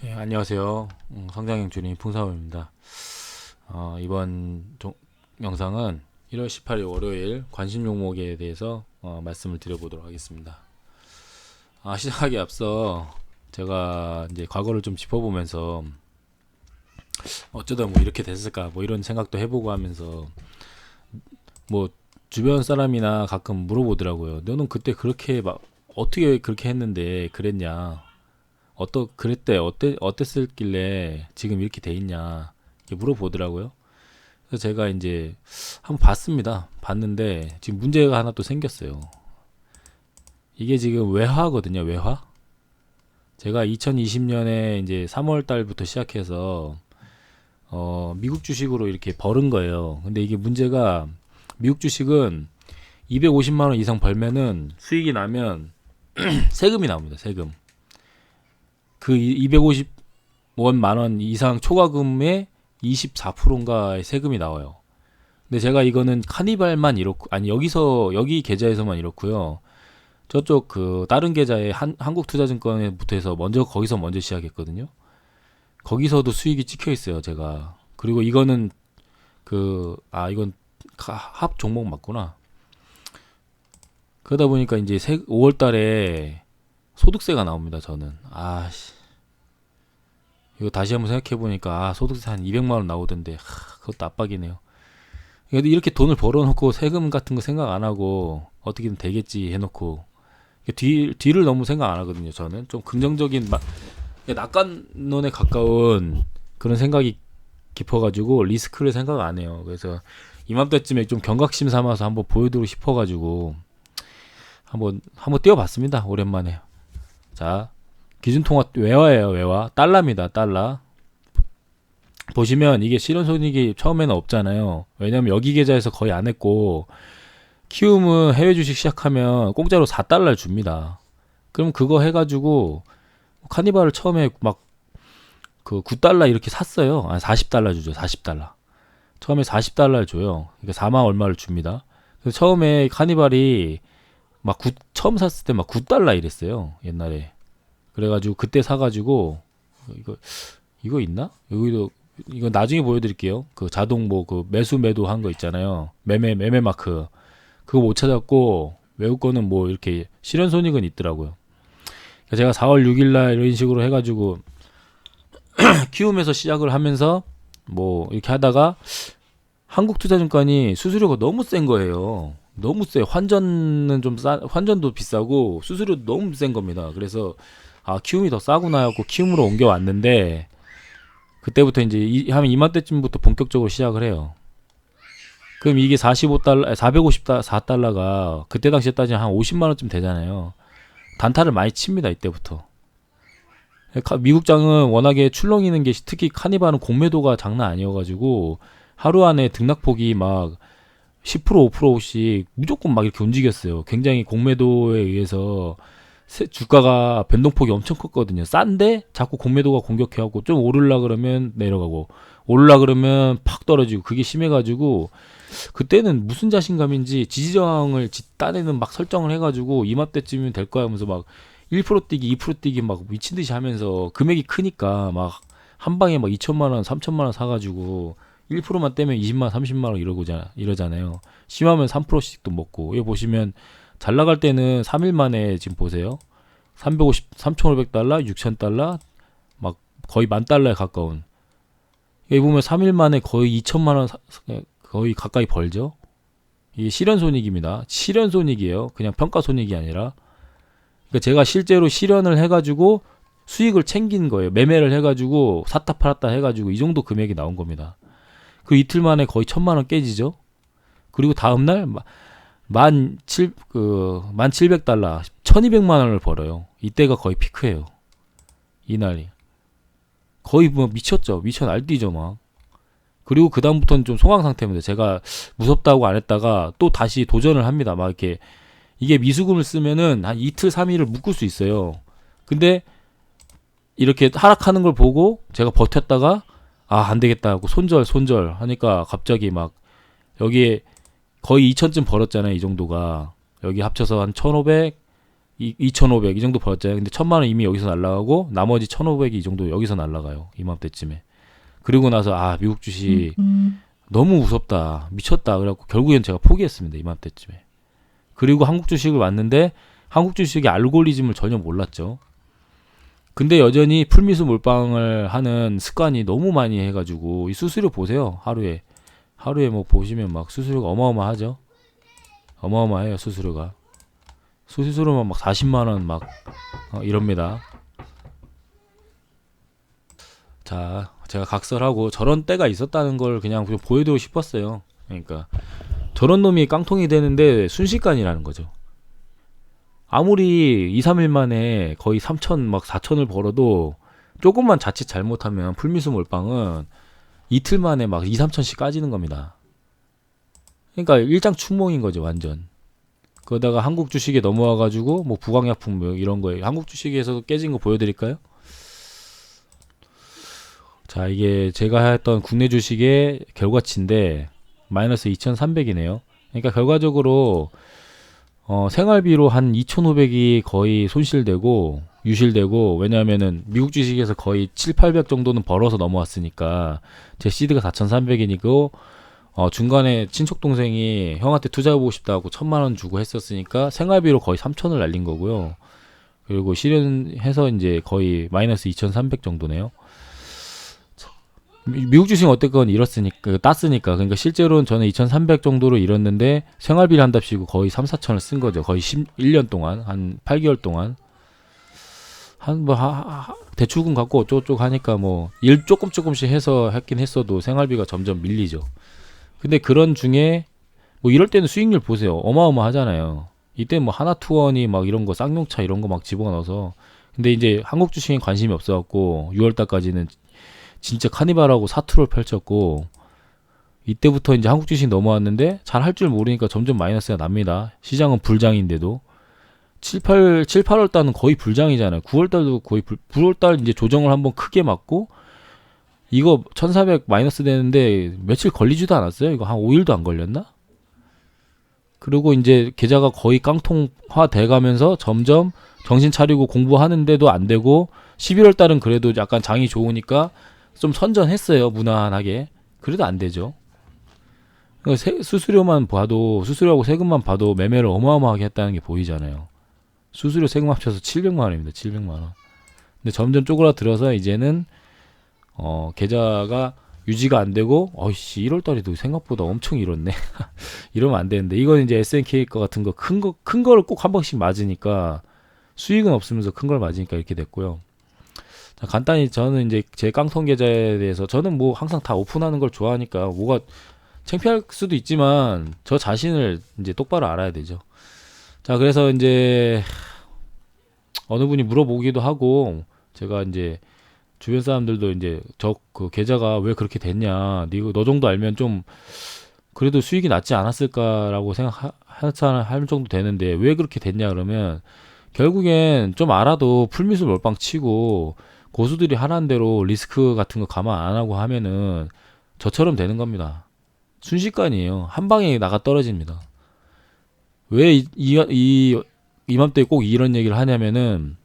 예, 안녕하세요. 성장형 주님 풍사원입니다. 이번 영상은 1월 18일 월요일 관심 종목에 대해서 말씀을 드려보도록 하겠습니다. 시작하기 앞서 제가 이제 과거를 좀 짚어보면서 어쩌다 뭐 이렇게 됐을까 뭐 이런 생각도 해보고 하면서 뭐 주변 사람이나 가끔 물어보더라고요. 너는 그때 그렇게 막 어떻게 그렇게 했는데 그랬냐? 그랬대, 어땠을길래 지금 이렇게 돼 있냐, 이렇게 물어보더라고요. 그래서 제가 이제 한번 봤습니다. 봤는데, 지금 문제가 하나 또 생겼어요. 이게 지금 외화거든요, 외화? 제가 2020년에 이제 3월 달부터 시작해서, 미국 주식으로 이렇게 벌은 거예요. 근데 이게 문제가, 미국 주식은 250만원 이상 벌면은 수익이 나면 세금이 나옵니다, 세금. 그 250원 만원 이상 초과금의 24%인가의 세금이 나와요. 근데 제가 이거는 카니발만 이렇고, 아니, 여기 계좌에서만 이렇고요. 저쪽 그 다른 계좌에 한국투자증권에부터 해서 거기서 먼저 시작했거든요. 거기서도 수익이 찍혀 있어요, 제가. 그리고 이거는 이건 합 종목 맞구나. 그러다 보니까 이제 5월 달에 소득세가 나옵니다, 저는. 이거 다시 한번 생각해보니까, 소득세 한 200만원 나오던데, 그것도 압박이네요. 이렇게 돈을 벌어놓고 세금 같은 거 생각 안 하고, 어떻게든 되겠지 해놓고, 뒤를 너무 생각 안 하거든요, 저는. 좀 긍정적인, 낙관론에 가까운 그런 생각이 깊어가지고, 리스크를 생각 안 해요. 그래서, 이맘때쯤에 좀 경각심 삼아서 한번 보여드리고 싶어가지고, 한번 띄워봤습니다, 오랜만에. 자, 기준통화 외화예요, 외화. 달러입니다, 달러. 보시면 이게 실현손익이 처음에는 없잖아요. 왜냐면 여기 계좌에서 거의 안 했고, 키움은 해외 주식 시작하면 공짜로 4달러 줍니다. 그럼 그거 해가지고 카니발을 처음에 막 그 9달러 이렇게 샀어요. 40달러 주죠, 40달러. 처음에 40달러를 줘요. 그러니까 4만 얼마를 줍니다. 그래서 처음에 카니발이 처음 샀을 때 막 9달러 이랬어요, 옛날에. 그래가지고 그때 사가지고 이거 있나? 여기도 이거 나중에 보여드릴게요. 그 자동 그 매수 매도 한 거 있잖아요. 매매 마크 그거 못 찾았고 외국 거는 뭐 이렇게 실현 손익은 있더라고요. 그러니까 제가 4월 6일날 이런 식으로 해가지고 키움에서 시작을 하면서 뭐 이렇게 하다가 한국투자증권이 수수료가 너무 센 거예요. 너무 세. 환전도 비싸고 수수료도 너무 센 겁니다. 그래서 키움이 더 싸구나 하고 키움으로 옮겨왔는데, 그때부터 이제 하면 이맘때쯤부터 본격적으로 시작을 해요. 그럼 이게 454달러가 그때 당시에 따지면 한 50만원쯤 되잖아요. 단타를 많이 칩니다, 이때부터. 미국장은 워낙에 출렁이는 게, 특히 카니발은 공매도가 장난 아니어가지고 하루 안에 등락폭이 막 10% 5%씩 무조건 막 이렇게 움직였어요. 굉장히 공매도에 의해서 주가가 변동폭이 엄청 컸거든요. 싼데 자꾸 공매도가 공격해갖고 좀 오르려 그러면 내려가고, 오르려 그러면 팍 떨어지고, 그게 심해가지고 그때는 무슨 자신감인지 지지저항을 따내는 막 설정을 해가지고 이맘때쯤이면 될 거야 하면서 막 1% 뛰기 2% 뛰기 막 미친듯이 하면서, 금액이 크니까 막 한 방에 막 2천만원 3천만원 사가지고 1%만 떼면 20만원 30만원 이러잖아요. 심하면 3%씩도 먹고. 여기 보시면 잘 나갈 때는 3일 만에, 지금 보세요, 3,500달러 6,000달러 막 거의 10,000달러에 가까운, 여기 보면 3일 만에 거의 2천만원 거의 가까이 벌죠. 이게 실현손익입니다. 실현손익이에요. 그냥 평가손익이 아니라. 그러니까 제가 실제로 실현을 해가지고 수익을 챙긴 거예요. 매매를 해가지고 샀다 팔았다 해가지고 이 정도 금액이 나온 겁니다. 그 이틀 만에 거의 1,000만원 깨지죠. 그리고 다음날 1,700달러 1,200만원을 벌어요. 이때가 거의 피크예요. 이날이 거의 뭐 미쳤죠. 미쳐 날뛰죠 막. 그리고 그 다음부터는 좀 소강 상태입니다. 제가 무섭다고 안 했다가 또 다시 도전을 합니다. 막 이렇게, 이게 미수금을 쓰면은 한 이틀 3일을 묶을 수 있어요. 근데 이렇게 하락하는 걸 보고 제가 버텼다가 안 되겠다 하고 손절 하니까 갑자기 막, 여기에 거의 2,000쯤 벌었잖아요, 이 정도가. 여기 합쳐서 한 1,500, 2,500 이 정도 벌었잖아요. 근데 1,000만 원 이미 여기서 날라가고 나머지 1,500이 이 정도 여기서 날라가요. 이맘때쯤에. 그리고 나서 미국 주식 너무 무섭다. 미쳤다. 그래갖고 결국엔 제가 포기했습니다. 이맘때쯤에. 그리고 한국 주식을 왔는데 한국 주식의 알고리즘을 전혀 몰랐죠. 근데 여전히 풀미수 몰빵을 하는 습관이 너무 많이 해가지고 이 수수료 보세요. 하루에 뭐 보시면 막 수수료가 어마어마하죠. 어마어마해요. 수수료만 막 40만 원 막 이럽니다. 자, 제가 각설하고 저런 때가 있었다는 걸 그냥 보여드리고 싶었어요. 그러니까 저런 놈이 깡통이 되는데 순식간이라는 거죠. 아무리 2, 3일 만에 거의 3천 막 4천을 벌어도 조금만 자칫 잘못하면 풀미수 몰빵은 이틀 만에 막 2, 3천씩 까지는 겁니다. 그러니까 일장춘몽인 거죠, 완전. 그러다가 한국 주식에 넘어와가지고 뭐 부광약품 뭐 이런 거에 한국 주식에서도 깨진 거 보여드릴까요? 자, 이게 제가 했던 국내 주식의 결과치인데 마이너스 2,300이네요. 그러니까 결과적으로 생활비로 한 2,500이 거의 손실되고 유실되고, 왜냐하면은 미국 주식에서 거의 7, 800 정도는 벌어서 넘어왔으니까 제 시드가 4,300이니까 중간에 친척 동생이 형한테 투자해보고 싶다고 1,000만 원 주고 했었으니까 생활비로 거의 3,000을 날린 거고요. 그리고 실현해서 이제 거의 마이너스 2,300 정도네요. 미국 주식은 어쨌건 잃었으니까, 땄으니까. 그러니까 실제로는 저는 2,300 정도로 잃었는데 생활비를 한답시고 거의 3, 4천을 쓴 거죠. 거의 1년 동안, 한 8개월 동안. 대출금 갖고 어쩌고저쩌고 하니까 뭐 일 조금씩 해서 했긴 했어도 생활비가 점점 밀리죠. 근데 그런 중에 뭐 이럴 때는 수익률 보세요. 어마어마하잖아요. 이때 뭐 하나투원이 막 이런 거 쌍용차 이런 거 막 집어넣어서. 근데 이제 한국 주식에 관심이 없어갖고 6월달까지는 진짜 카니발하고 사투를 펼쳤고, 이때부터 이제 한국 주식 넘어왔는데 잘 할 줄 모르니까 점점 마이너스가 납니다. 시장은 불장인데도 7, 8월 달은 거의 불장이잖아요. 9월 달도 거의 9월 달 이제 조정을 한번 크게 맞고 이거 1,400 마이너스 되는데 며칠 걸리지도 않았어요. 이거 한 5일도 안 걸렸나? 그리고 이제 계좌가 거의 깡통화 돼 가면서 점점 정신 차리고 공부하는데도 안 되고, 11월 달은 그래도 약간 장이 좋으니까 좀 선전했어요. 무난하게. 그래도 안 되죠. 수수료만 봐도, 수수료하고 세금만 봐도 매매를 어마어마하게 했다는 게 보이잖아요. 수수료 세금 합쳐서 700만 원입니다. 700만 원. 근데 점점 쪼그라들어서 이제는 계좌가 유지가 안 되고, 1월 달에도 생각보다 엄청 잃었네. 이러면 안 되는데, 이건 이제 SNK 거 같은 거 큰 거를 꼭 한 번씩 맞으니까, 수익은 없으면서 큰 걸 맞으니까 이렇게 됐고요. 자, 간단히 저는 이제 제 깡통 계좌에 대해서, 저는 뭐 항상 다 오픈하는 걸 좋아하니까 뭐가 창피할 수도 있지만 저 자신을 이제 똑바로 알아야 되죠. 자, 그래서 이제 어느 분이 물어보기도 하고, 제가 이제 주변 사람들도 이제 그 계좌가 왜 그렇게 됐냐, 너 정도 알면 좀 그래도 수익이 낮지 않았을까라고 할 정도 되는데 왜 그렇게 됐냐 그러면, 결국엔 좀 알아도 풀미수 몰빵 치고 고수들이 하라는 대로 리스크 같은 거 감안 안 하고 하면은 저처럼 되는 겁니다. 순식간이에요. 한 방에 나가 떨어집니다. 왜 이맘때 꼭 이런 얘기를 하냐면은,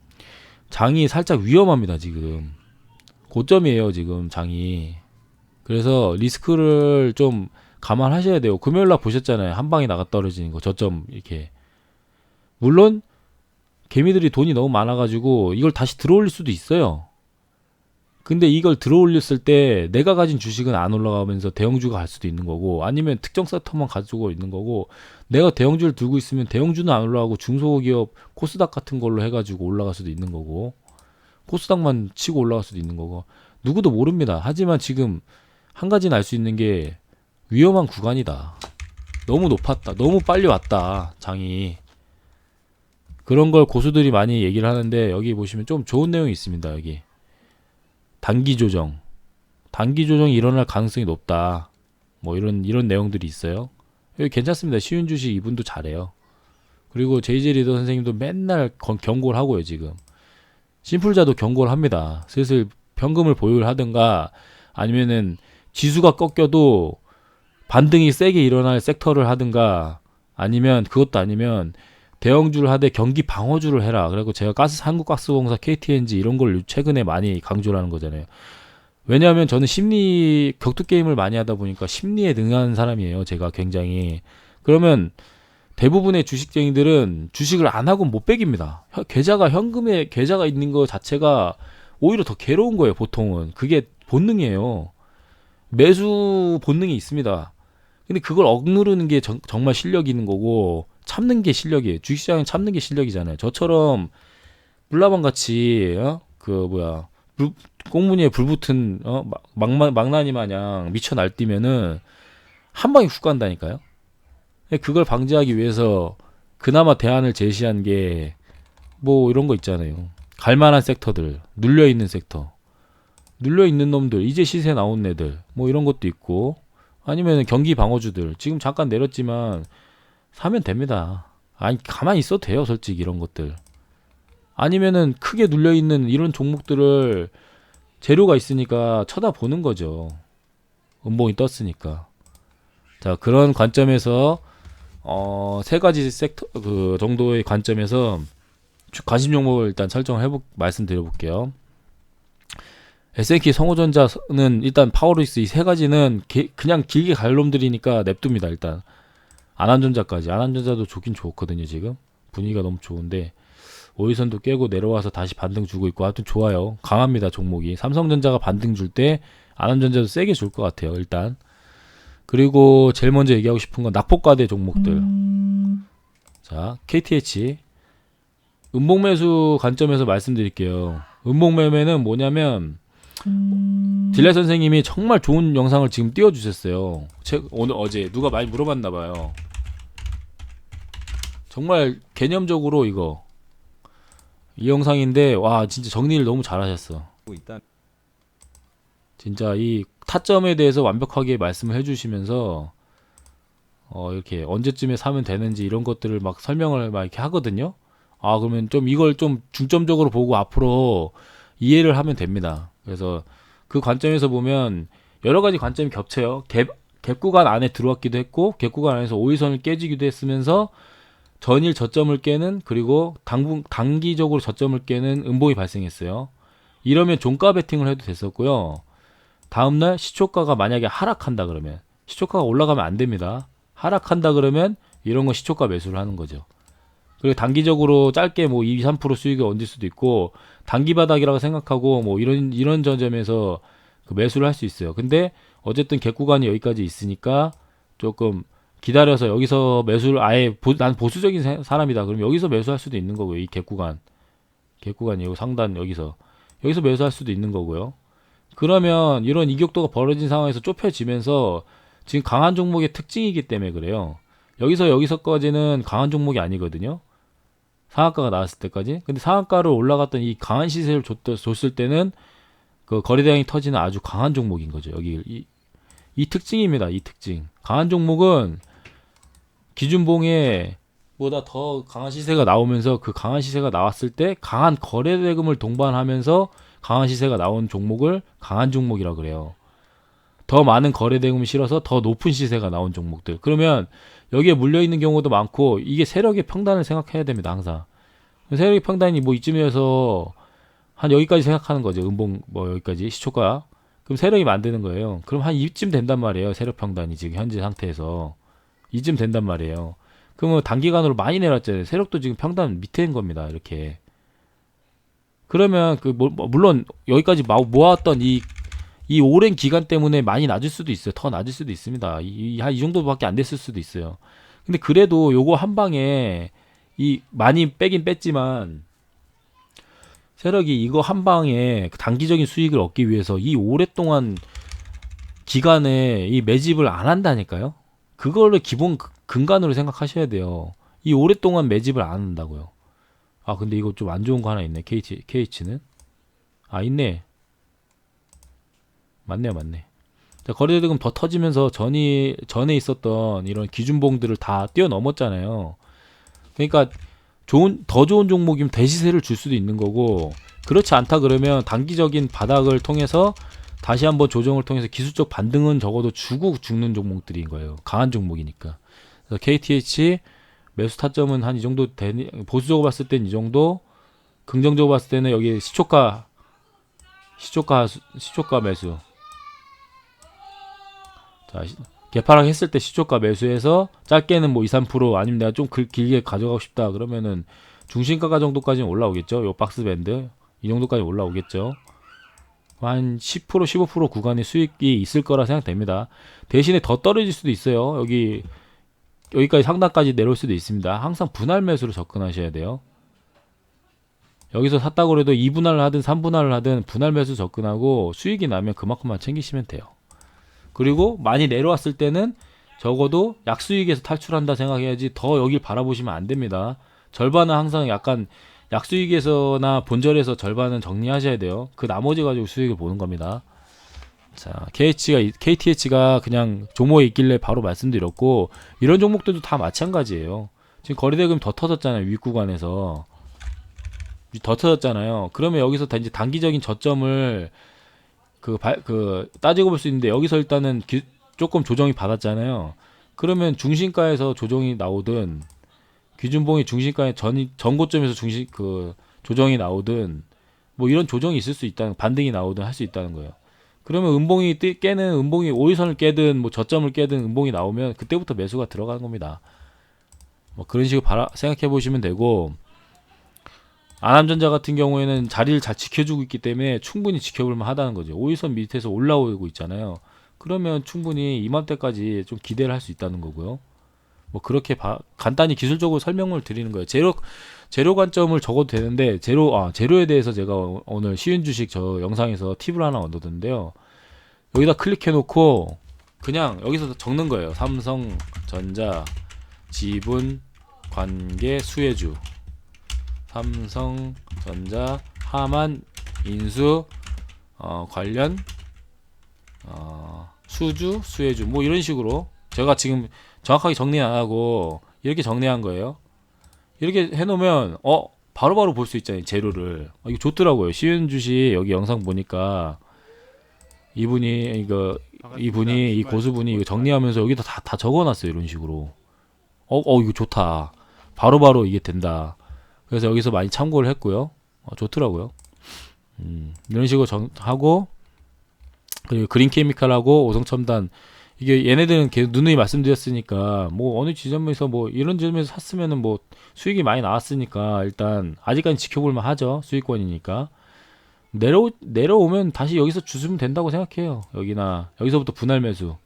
장이 살짝 위험합니다. 지금 고점이에요. 지금 장이. 그래서 리스크를 좀 감안하셔야 돼요. 금요일날 보셨잖아요. 한 방에 나가 떨어지는 거, 저점 이렇게. 물론 개미들이 돈이 너무 많아가지고 이걸 다시 들어올릴 수도 있어요. 근데 이걸 들어올렸을 때 내가 가진 주식은 안 올라가면서 대형주가 갈 수도 있는 거고, 아니면 특정 섹터만 가지고 있는 거고, 내가 대형주를 들고 있으면 대형주는 안 올라가고 중소기업 코스닥 같은 걸로 해가지고 올라갈 수도 있는 거고, 코스닥만 치고 올라갈 수도 있는 거고, 누구도 모릅니다. 하지만 지금 한 가지는 알 수 있는 게 위험한 구간이다. 너무 높았다. 너무 빨리 왔다. 장이. 그런 걸 고수들이 많이 얘기를 하는데, 여기 보시면 좀 좋은 내용이 있습니다. 여기 단기 조정이 일어날 가능성이 높다. 뭐 이런 내용들이 있어요. 여기 괜찮습니다. 쉬운 주식 이분도 잘해요. 그리고 JJ 리더 선생님도 맨날 경고를 하고요. 지금 심플자도 경고를 합니다. 슬슬 현금을 보유를 하든가, 아니면은 지수가 꺾여도 반등이 세게 일어날 섹터를 하든가, 아니면 그것도 아니면 대형주를 하되 경기 방어주를 해라. 그리고 제가 한국가스공사, KTNG 이런 걸 최근에 많이 강조를 하는 거잖아요. 왜냐하면 저는 심리 격투 게임을 많이 하다 보니까 심리에 능한 사람이에요. 제가 굉장히. 그러면 대부분의 주식쟁이들은 주식을 안 하고 못 빼깁니다. 현금에 계좌가 있는 거 자체가 오히려 더 괴로운 거예요. 보통은 그게 본능이에요. 매수 본능이 있습니다. 근데 그걸 억누르는 게 정말 실력이 있는 거고, 참는 게 실력이에요. 주식시장은 참는 게 실력이잖아요. 저처럼 불나방 같이 꽁무니에 불 붙은 망나니 마냥 미쳐 날뛰면은 한 방에 훅 간다니까요. 그걸 방지하기 위해서 그나마 대안을 제시한 게 뭐 이런 거 있잖아요. 갈만한 섹터들, 눌려있는 섹터, 눌려있는 놈들, 이제 시세 나온 애들, 뭐 이런 것도 있고, 아니면 경기 방어주들 지금 잠깐 내렸지만 사면 됩니다. 아니 가만히 있어도 돼요. 솔직히 이런 것들. 아니면은 크게 눌려있는 이런 종목들을 재료가 있으니까 쳐다보는 거죠. 음봉이 떴으니까. 자, 그런 관점에서 세 가지 섹터 그 정도의 관점에서 관심 종목을 일단 말씀드려 볼게요. S&K 성호전자는 일단 파워로이스 이 세 가지는 그냥 길게 갈 놈들이니까 냅둡니다. 일단 안한전자까지. 안한전자도 좋긴 좋거든요. 지금 분위기가 너무 좋은데 오일선도 깨고 내려와서 다시 반등 주고 있고 하여튼 좋아요. 강합니다. 종목이. 삼성전자가 반등 줄 때 안한전자도 세게 줄 것 같아요. 일단. 그리고 제일 먼저 얘기하고 싶은 건 낙폭과대 종목들. 자, KTH 음봉매수 관점에서 말씀드릴게요. 음봉매매는 뭐냐면 딜레 선생님이 정말 좋은 영상을 지금 띄워주셨어요. 어제 누가 많이 물어봤나봐요. 정말 개념적으로 이 영상인데 와 진짜 정리를 너무 잘하셨어. 진짜 이 타점에 대해서 완벽하게 말씀을 해주시면서 이렇게 언제쯤에 사면 되는지 이런 것들을 막 설명을 막 이렇게 하거든요. 아 그러면 좀 이걸 좀 중점적으로 보고 앞으로 이해를 하면 됩니다. 그래서 그 관점에서 보면 여러 가지 관점이 겹쳐요. 갭 구간 안에 들어왔기도 했고 갭 구간 안에서 5일선을 깨지기도 했으면서 전일 저점을 깨는 그리고 단기적으로 저점을 깨는 음봉이 발생했어요. 이러면 종가 베팅을 해도 됐었고요. 다음날 시초가가 만약에 하락한다 그러면 시초가가 올라가면 안 됩니다. 하락한다 그러면 이런 거 시초가 매수를 하는 거죠. 그리고 단기적으로 짧게 뭐 2, 3% 수익을 얹을 수도 있고 단기 바닥이라고 생각하고 뭐 이런 저점에서 그 매수를 할 수 있어요. 근데 어쨌든 갭 구간이 여기까지 있으니까 조금 기다려서 여기서 매수를 난 보수적인 사람이다. 그럼 여기서 매수할 수도 있는 거고요. 이 갭 구간이 상단 여기서 매수할 수도 있는 거고요. 그러면 이런 이격도가 벌어진 상황에서 좁혀지면서 지금 강한 종목의 특징이기 때문에 그래요. 여기서까지는 강한 종목이 아니거든요. 상한가가 나왔을 때까지. 근데 상한가를 올라갔던 이 강한 시세를 줬을 때는 그 거래대항이 터지는 아주 강한 종목인 거죠. 이 특징입니다. 이 특징. 강한 종목은 기준봉에 보다 더 강한 시세가 나오면서 그 강한 시세가 나왔을 때 강한 거래대금을 동반하면서 강한 시세가 나온 종목을 강한 종목이라고 그래요. 더 많은 거래대금을 실어서 더 높은 시세가 나온 종목들. 그러면 여기에 물려있는 경우도 많고 이게 세력의 평단을 생각해야 됩니다. 항상. 세력의 평단이 뭐 이쯤에서 한 여기까지 생각하는 거죠. 음봉 뭐 여기까지 시초가. 그럼 세력이 만드는 거예요. 그럼 한 이쯤 된단 말이에요. 세력 평단이 지금 현재 상태에서. 이쯤 된단 말이에요. 그러면 단기간으로 많이 내렸잖아요. 세력도 지금 평단 밑에인 겁니다. 이렇게. 그러면 물론 여기까지 모았던 이 오랜 기간 때문에 많이 낮을 수도 있어요. 더 낮을 수도 있습니다. 이 정도밖에 안 됐을 수도 있어요. 근데 그래도 요거 한 방에 많이 빼긴 뺐지만 세력이 이거 한 방에 단기적인 수익을 얻기 위해서 이 오랫동안 기간에 이 매집을 안 한다니까요. 그거를 기본 근간으로 생각하셔야 돼요. 이 오랫동안 매집을 안 한다고요. 아 근데 이거 좀 안 좋은 거 하나 있네. KH는 있네. 맞네. 자, 거래대금 더 터지면서 전에 있었던 이런 기준봉들을 다 뛰어넘었잖아요. 그러니까 더 좋은 종목이면 대시세를 줄 수도 있는 거고 그렇지 않다 그러면 단기적인 바닥을 통해서 다시 한번 조정을 통해서 기술적 반등은 적어도 주고 죽는 종목들인 거예요. 강한 종목이니까. 그래서 KTH 매수 타점은 한 이 정도 되니, 보수적으로 봤을 땐 이 정도, 긍정적으로 봤을 때는 여기 시초가 매수. 자, 개파락 했을 때 시초가 매수해서 짧게는 뭐 2, 3% 아니면 내가 좀 길게 가져가고 싶다 그러면은 중심가가 정도까지는 올라오겠죠. 요 박스 밴드 이 정도까지 올라오겠죠. 한 10%, 15% 구간의 수익이 있을 거라 생각됩니다. 대신에 더 떨어질 수도 있어요. 여기까지 상단까지 내려올 수도 있습니다. 항상 분할 매수로 접근하셔야 돼요. 여기서 샀다고 해도 2분할을 하든 3분할을 하든 분할 매수 접근하고 수익이 나면 그만큼만 챙기시면 돼요. 그리고 많이 내려왔을 때는 적어도 약수익에서 탈출한다 생각해야지 더 여길 바라보시면 안 됩니다. 절반은 항상 약간 약수익에서나 본절에서 절반은 정리하셔야 돼요. 그 나머지 가지고 수익을 보는 겁니다. 자, KTH가 그냥 종목에 있길래 바로 말씀드렸고, 이런 종목들도 다 마찬가지예요. 지금 거래대금 더 터졌잖아요. 윗구간에서 더 터졌잖아요. 그러면 여기서 이제 단기적인 저점을 따지고 볼 수 있는데, 여기서 일단은 조금 조정이 받았잖아요. 그러면 중심가에서 조정이 나오든 기준봉이 중심가의 전고점에서 조정이 나오든 뭐 이런 조정이 있을 수 있다는, 반등이 나오든 할 수 있다는 거예요. 그러면 음봉이 5일선을 깨든 뭐 저점을 깨든 음봉이 나오면 그때부터 매수가 들어가는 겁니다. 뭐 그런 식으로 생각해 보시면 되고, 안암전자 같은 경우에는 자리를 잘 지켜주고 있기 때문에 충분히 지켜볼 만하다는 거죠. 5일선 밑에서 올라오고 있잖아요. 그러면 충분히 이맘때까지 좀 기대를 할 수 있다는 거고요. 뭐 그렇게 간단히 기술적으로 설명을 드리는 거예요. 재료 관점을 적어도 되는데, 재료에 대해서 제가 오늘 쉬운 주식 저 영상에서 팁을 하나 얻었는데요. 여기다 클릭해 놓고 그냥 여기서 적는 거예요. 삼성전자 지분 관계 수혜주, 삼성전자 하만 인수 관련 수주 수혜주, 뭐 이런 식으로 제가 지금 정확하게 정리 안 하고 이렇게 정리한 거예요. 이렇게 해놓으면 바로바로 볼 수 있잖아요. 재료를. 이거 좋더라고요. 쉬운 주식 여기 영상 보니까 이분이 이 고수분이 이거 정리하면서 여기다 다 적어놨어요. 이런 식으로. 이거 좋다. 바로바로 이게 된다. 그래서 여기서 많이 참고를 했고요. 좋더라고요. 이런 식으로 하고, 그리고 그린케미칼하고 오성첨단, 이게 얘네들은 계속 누누이 말씀드렸으니까 뭐 어느 지점에서 뭐 이런 지점에서 샀으면은 뭐 수익이 많이 나왔으니까 일단 아직까지 지켜볼만 하죠. 수익권이니까. 내려오면 다시 여기서 주시면 된다고 생각해요. 여기서부터 분할 매수.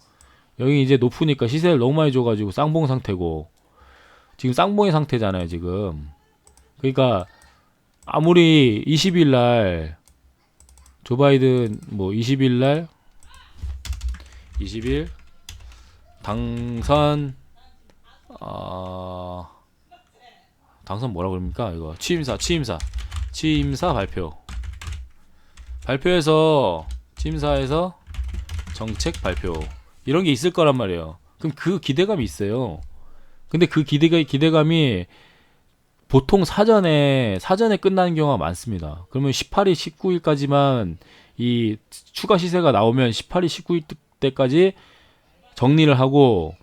여기 이제 높으니까 시세를 너무 많이 줘가지고 쌍봉 상태고, 지금 쌍봉의 상태잖아요 지금. 그러니까 아무리 20일 날 조 바이든 뭐 20일 당선 뭐라 그럽니까 이거, 취임사 발표해서 취임사에서 정책 발표 이런 게 있을 거란 말이에요. 그럼 그 기대감이 있어요. 근데 그 기대감이 보통 사전에 끝나는 경우가 많습니다. 그러면 18일, 19일까지만 이 추가 시세가 나오면 18일, 19일 때까지 정리를 하고,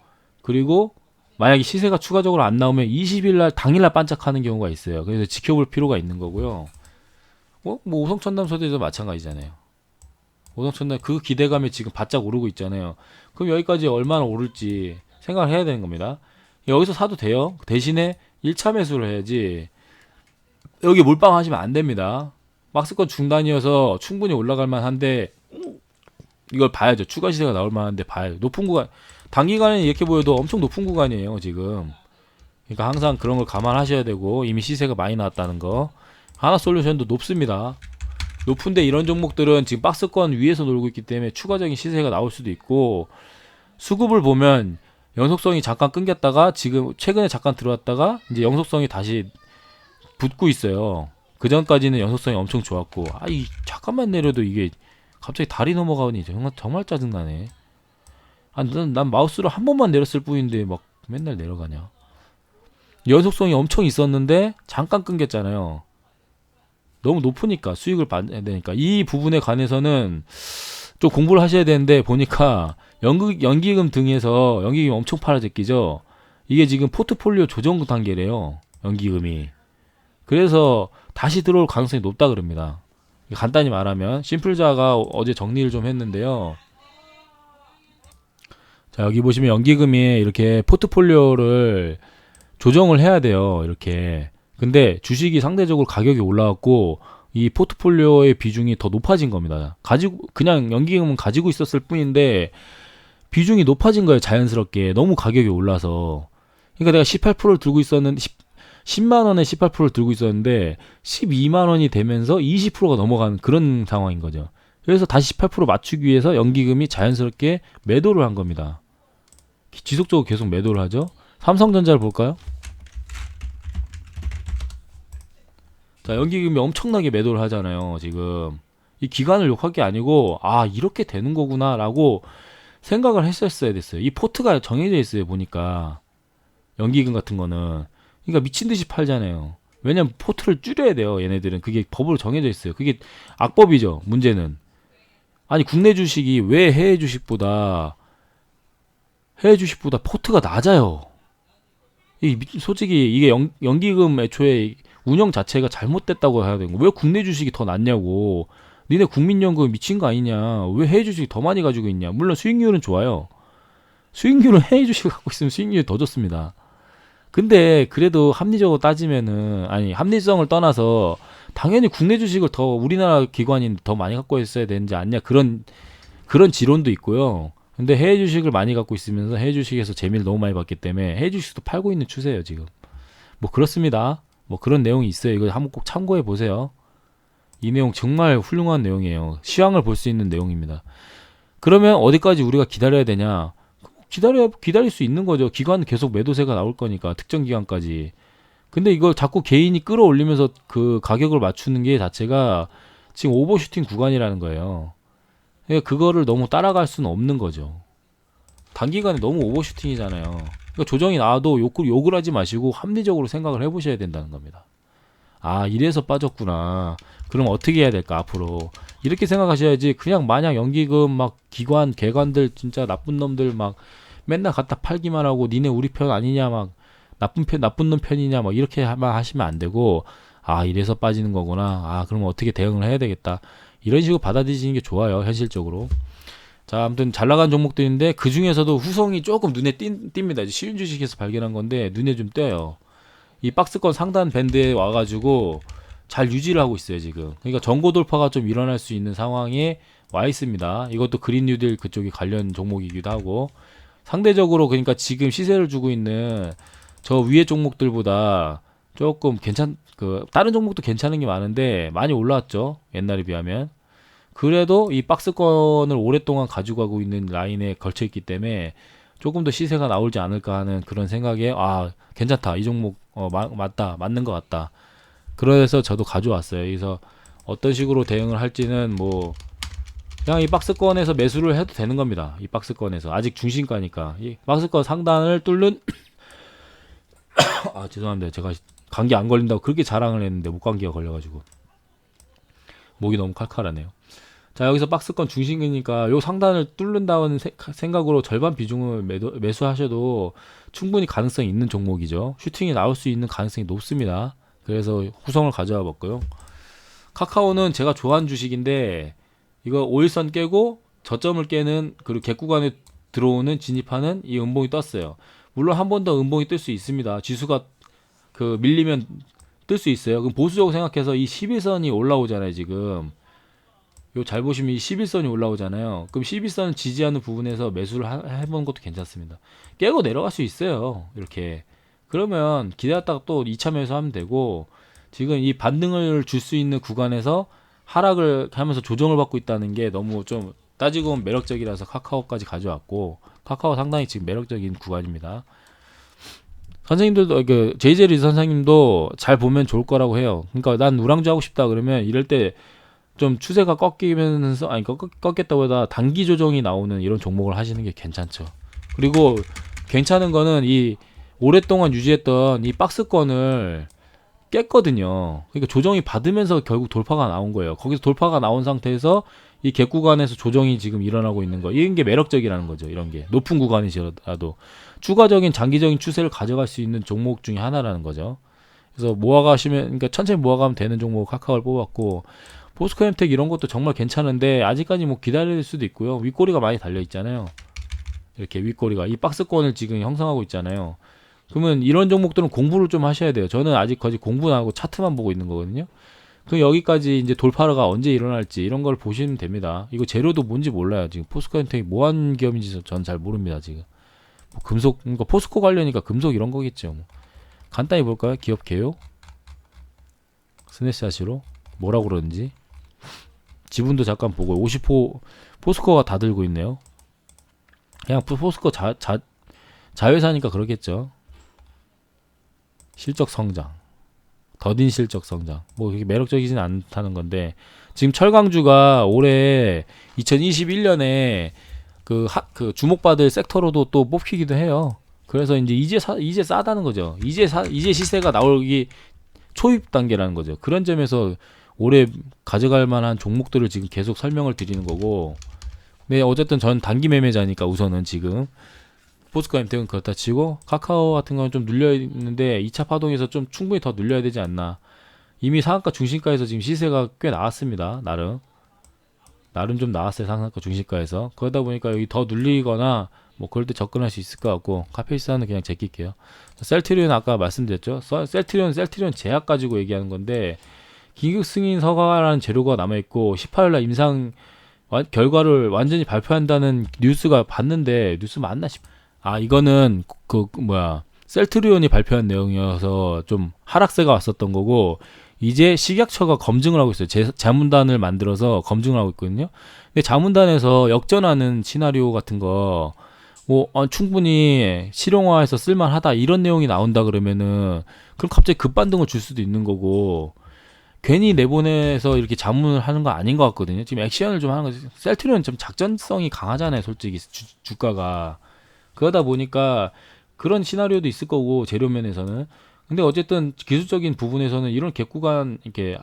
그리고 만약에 시세가 추가적으로 안 나오면 20일날 당일날 반짝하는 경우가 있어요. 그래서 지켜볼 필요가 있는 거고요. 뭐 오성천담 소대도 마찬가지잖아요. 오성천담 그 기대감에 지금 바짝 오르고 있잖아요. 그럼 여기까지 얼마나 오를지 생각을 해야 되는 겁니다. 여기서 사도 돼요. 대신에 1차 매수를 해야지 여기 몰빵하시면 안 됩니다. 박스권 중단이어서 충분히 올라갈 만한데 이걸 봐야죠. 추가 시세가 나올 만한데 봐야죠. 높은 구간, 단기간에 이렇게 보여도 엄청 높은 구간이에요 지금. 그러니까 항상 그런 걸 감안하셔야 되고, 이미 시세가 많이 나왔다는 거. 하나솔루션도 높습니다. 높은데 이런 종목들은 지금 박스권 위에서 놀고 있기 때문에 추가적인 시세가 나올 수도 있고, 수급을 보면 연속성이 잠깐 끊겼다가 지금 최근에 잠깐 들어왔다가 이제 연속성이 다시 붙고 있어요. 그 전까지는 연속성이 엄청 좋았고, 잠깐만 내려도 이게 갑자기 다리 넘어가니 정말 짜증나네. 난 마우스로 한 번만 내렸을 뿐인데 막 맨날 내려가냐. 연속성이 엄청 있었는데 잠깐 끊겼잖아요. 너무 높으니까 수익을 받아야 되니까. 이 부분에 관해서는 좀 공부를 하셔야 되는데, 보니까 연기금 등에서 연기금이 엄청 팔아제끼죠. 이게 지금 포트폴리오 조정 단계래요. 연기금이. 그래서 다시 들어올 가능성이 높다 그럽니다. 간단히 말하면 심플자가 어제 정리를 좀 했는데요. 자, 여기 보시면 연기금이 이렇게 포트폴리오를 조정을 해야 돼요. 이렇게. 근데 주식이 상대적으로 가격이 올라왔고 이 포트폴리오의 비중이 더 높아진 겁니다. 그냥 연기금은 가지고 있었을 뿐인데 비중이 높아진 거예요. 자연스럽게. 너무 가격이 올라서. 그러니까 내가 18%를 들고 있었는데 10만 원에 18%를 들고 있었는데 12만 원이 되면서 20%가 넘어가는 그런 상황인 거죠. 그래서 다시 18% 맞추기 위해서 연기금이 자연스럽게 매도를 한 겁니다. 지속적으로 계속 매도를 하죠. 삼성전자를 볼까요? 자, 연기금이 엄청나게 매도를 하잖아요. 지금 이 기관을 욕할 게 아니고 아 이렇게 되는 거구나 라고 생각을 했었어야 됐어요. 이 포트가 정해져 있어요. 보니까 연기금 같은 거는. 그러니까 미친듯이 팔잖아요. 왜냐면 포트를 줄여야 돼요. 얘네들은. 그게 법으로 정해져 있어요. 그게 악법이죠. 문제는. 아니 국내 주식이 왜 해외 주식보다 포트가 낮아요. 솔직히 이게 연기금 애초에 운영 자체가 잘못됐다고 해야 되는 거. 왜 국내 주식이 더 낫냐고. 니네 국민연금 미친 거 아니냐. 왜 해외 주식이 더 많이 가지고 있냐. 물론 수익률은 좋아요. 수익률은 해외 주식 갖고 있으면 수익률이 더 좋습니다. 근데 그래도 합리적으로 따지면은 아니 합리성을 떠나서 당연히 국내 주식을 더 우리나라 기관이 더 많이 갖고 있어야 되는지 않냐 그런 지론도 있고요. 근데 해외 주식을 많이 갖고 있으면서 해외 주식에서 재미를 너무 많이 봤기 때문에 해외 주식도 팔고 있는 추세예요 지금. 뭐 그렇습니다. 뭐 그런 내용이 있어요. 이거 한번 꼭 참고해 보세요. 이 내용 정말 훌륭한 내용이에요. 시황을 볼 수 있는 내용입니다. 그러면 어디까지 우리가 기다려야 되냐? 기다릴 수 있는 거죠. 기관은 계속 매도세가 나올 거니까 특정 기간까지. 근데 이걸 자꾸 개인이 끌어올리면서 그 가격을 맞추는 게 자체가 지금 오버슈팅 구간이라는 거예요. 그러니까 그거를 너무 따라갈 수는 없는 거죠. 단기간에 너무 오버슈팅이잖아요. 그러니까 조정이 나와도 욕을 하지 마시고 합리적으로 생각을 해보셔야 된다는 겁니다. 아 이래서 빠졌구나. 그럼 어떻게 해야 될까 앞으로. 이렇게 생각하셔야지 그냥 마냥 연기금 막 개관들 진짜 나쁜 놈들 막 맨날 갖다 팔기만 하고 니네 우리 편 아니냐 막 나쁜 놈 편이냐 막 이렇게만 하시면 안 되고 아 이래서 빠지는 거구나. 아 그럼 어떻게 대응을 해야 되겠다. 이런 식으로 받아들이시는 게 좋아요. 현실적으로. 자 아무튼 잘 나간 종목들인데 그 중에서도 후성이 조금 눈에 띕니다. 쉬운 주식에서 발견한 건데 눈에 좀 띄어요. 이 박스권 상단 밴드에 와가지고 잘 유지를 하고 있어요 지금. 그러니까 전고 돌파가 좀 일어날 수 있는 상황에 와 있습니다. 이것도 그린 뉴딜 그쪽이 관련 종목이기도 하고 상대적으로 그러니까 지금 시세를 주고 있는 저 위에 종목들보다 조금 다른 종목도 괜찮은 게 많은데 많이 올라왔죠 옛날에 비하면. 그래도 이 박스권을 오랫동안 가지고 가고 있는 라인에 걸쳐 있기 때문에 조금 더 시세가 나오지 않을까 하는 그런 생각에 아 괜찮다 이 종목 맞다 맞는 것 같다. 그래서 저도 가져왔어요. 그래서 어떤 식으로 대응을 할지는 뭐 그냥 이 박스권에서 매수를 해도 되는 겁니다. 이 박스권에서 아직 중심가니까 이 박스권 상단을 뚫는 아 죄송합니다. 제가 감기 안 걸린다고 그렇게 자랑을 했는데 목감기가 걸려가지고 목이 너무 칼칼하네요. 자 여기서 박스권 중심이니까 요 상단을 뚫는다는 생각으로 절반 비중을 매수하셔도 충분히 가능성이 있는 종목이죠. 슈팅이 나올 수 있는 가능성이 높습니다. 그래서 후성을 가져와 봤고요. 카카오는 제가 좋아하는 주식인데 이거 5일선 깨고 저점을 깨는 그리고 객구간에 들어오는 진입하는 이 음봉이 떴어요. 물론 한 번 더 음봉이 뜰 수 있습니다. 지수가 그 밀리면 뜰 수 있어요. 그럼 보수적으로 생각해서 이 11선이 올라오잖아요 지금. 요 잘 보시면 이 11선이 올라오잖아요. 그럼 11선 지지하는 부분에서 매수를 해보는 것도 괜찮습니다. 깨고 내려갈 수 있어요. 이렇게. 그러면 기다렸다가 또 2차 매수하면 되고 지금 이 반등을 줄 수 있는 구간에서 하락을 하면서 조정을 받고 있다는 게 너무 좀 따지고 보면 매력적이라서 카카오까지 가져왔고 카카오 상당히 지금 매력적인 구간입니다. 선생님들도 JJ 선생님도 잘 보면 좋을 거라고 해요. 그러니까 난 우랑주 하고 싶다 그러면 이럴 때 좀 추세가 꺾이면서 꺾였다보다 단기 조정이 나오는 이런 종목을 하시는 게 괜찮죠. 그리고 괜찮은 거는 이 오랫동안 유지했던 이 박스권을 깼거든요. 그러니까 조정이 받으면서 결국 돌파가 나온 거예요. 거기서 돌파가 나온 상태에서 이 갭 구간에서 조정이 지금 일어나고 있는 거, 이런 게 매력적이라는 거죠. 이런 게 높은 구간이더라도 추가적인 장기적인 추세를 가져갈 수 있는 종목 중에 하나라는 거죠. 그래서 모아가시면, 그러니까 천천히 모아가면 되는 종목 카카오를 뽑았고, 포스코엠텍 이런 것도 정말 괜찮은데 아직까지 뭐 기다릴 수도 있고요. 윗꼬리가 많이 달려 있잖아요. 이렇게 윗꼬리가 이 박스권을 지금 형성하고 있잖아요. 그러면 이런 종목들은 공부를 좀 하셔야 돼요. 저는 아직까지 공부는 하고 차트만 보고 있는 거거든요. 그럼 여기까지 이제 돌파가 언제 일어날지 이런 걸 보시면 됩니다. 이거 재료도 뭔지 몰라요. 지금 포스코엠텍이 뭐 한 기업인지 전 잘 모릅니다. 지금 뭐 금속, 그러니까 포스코 관련이니까 금속 이런 거겠죠. 뭐. 간단히 볼까요? 기업 개요 스냅샷으로 뭐라고 그러는지. 지분도 잠깐 보고 50호 포스코가 다 들고 있네요. 그냥 포스코 자회사니까 그렇겠죠. 실적 성장, 더딘 실적 성장, 뭐 그렇게 매력적이진 않다는 건데, 지금 철강주가 올해 2021년에 그 주목받을 섹터로도 또 뽑히기도 해요. 그래서 이제 싸다는 거죠. 이제 시세가 나오기 초입 단계라는 거죠. 그런 점에서 올해 가져갈 만한 종목들을 지금 계속 설명을 드리는 거고, 네, 어쨌든 전 단기 매매자니까 우선은 지금 포스코 엠텍은 그렇다 치고, 카카오 같은 건 좀 눌려 있는데 2차 파동에서 좀 충분히 더 눌려야 되지 않나. 이미 상한가 중심가에서 지금 시세가 꽤 나왔습니다. 나름 좀 나왔어요. 상한가 중심가에서. 그러다 보니까 여기 더 눌리거나 뭐 그럴 때 접근할 수 있을 것 같고, 카페이스는 그냥 제낄게요. 셀트리온 아까 말씀드렸죠. 셀트리온 제약 가지고 얘기하는 건데, 긴급 승인 서가라는 재료가 남아있고 18일날 임상 결과를 완전히 발표한다는 뉴스가 봤는데, 뉴스 맞나 싶. 이거는 셀트리온이 발표한 내용이어서 좀 하락세가 왔었던 거고, 이제 식약처가 검증을 하고 있어요. 자문단을 만들어서 검증을 하고 있거든요. 근데 자문단에서 역전하는 시나리오 같은 거, 충분히 실용화해서 쓸만하다 이런 내용이 나온다 그러면은, 그럼 갑자기 급반등을 줄 수도 있는 거고, 괜히 내보내서 이렇게 자문을 하는 거 아닌 것 같거든요. 지금 액션을 좀 하는 거지. 셀트리온 좀 작전성이 강하잖아요, 솔직히 주가가. 그러다 보니까 그런 시나리오도 있을 거고, 재료면에서는. 근데 어쨌든 기술적인 부분에서는 이런 갭구간, 이렇게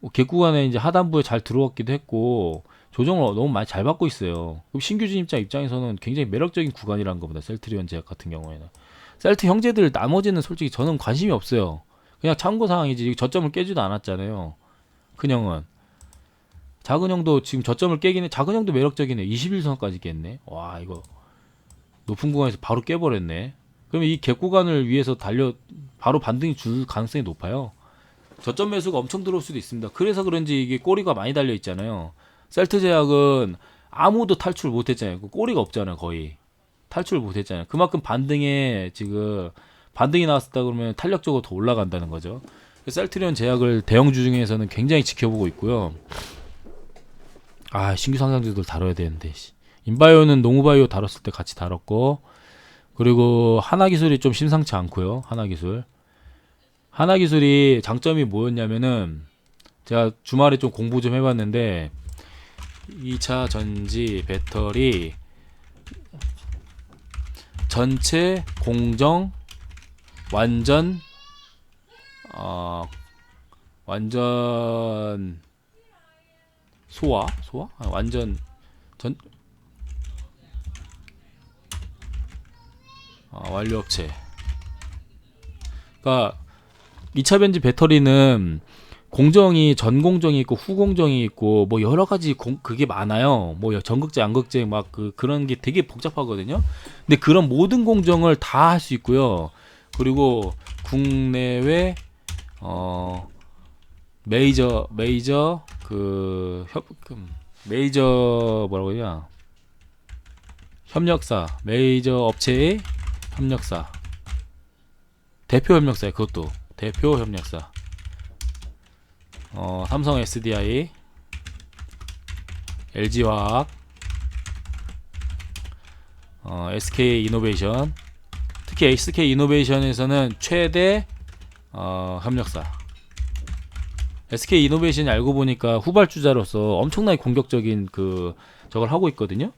갭구간에 이제 하단부에 잘 들어왔기도 했고, 조정을 너무 많이 잘 받고 있어요. 그럼 신규 진입자 입장에서는 굉장히 매력적인 구간이라는 겁니다. 셀트리온 제약 같은 경우에는. 셀트 형제들 나머지는 솔직히 저는 관심이 없어요. 그냥 참고 사항이지. 저점을 깨지도 않았잖아요. 큰형은. 작은형도 지금 저점을 깨기는, 작은형도 매력적이네. 21선까지 깼네. 와, 이거 높은 구간에서 바로 깨버렸네. 그러면 이 갭 구간을 위해서 바로 반등이 줄 가능성이 높아요. 저점 매수가 엄청 들어올 수도 있습니다. 그래서 그런지 이게 꼬리가 많이 달려 있잖아요. 셀트제약은 아무도 탈출 못했잖아요. 꼬리가 없잖아요. 거의 탈출을 못했잖아요. 그만큼 지금 반등이 나왔다 그러면 탄력적으로 더 올라간다는 거죠. 셀트리온 제약을 대형주 중에서는 굉장히 지켜보고 있고요. 신규 상장주들 다뤄야 되는데, 인바이오는 농우바이오 다뤘을 때 같이 다뤘고, 그리고 하나기술이 좀 심상치 않고요. 하나기술이 장점이 뭐였냐면은, 제가 주말에 좀 공부 좀 해봤는데, 2차 전지 배터리 전체 공정 완전 소화 완전 완료업체. 그러니까 2차 전지 배터리는 공정이 전 공정이 있고 후 공정이 있고 뭐 여러 가지 그게 많아요. 뭐 전극제, 양극제 막 그런 게 되게 복잡하거든요. 근데 그런 모든 공정을 다 할 수 있고요. 그리고 국내외 메이저 뭐라고 해야, 협력사, 메이저 업체의 협력사, 대표 협력사에, 그것도 대표 협력사. 삼성 SDI, LG화학, SK 이노베이션. 특히 SK 이노베이션에서는 최대 협력사. SK 이노베이션이 알고 보니까 후발주자로서 엄청나게 공격적인 저걸 하고 있거든요.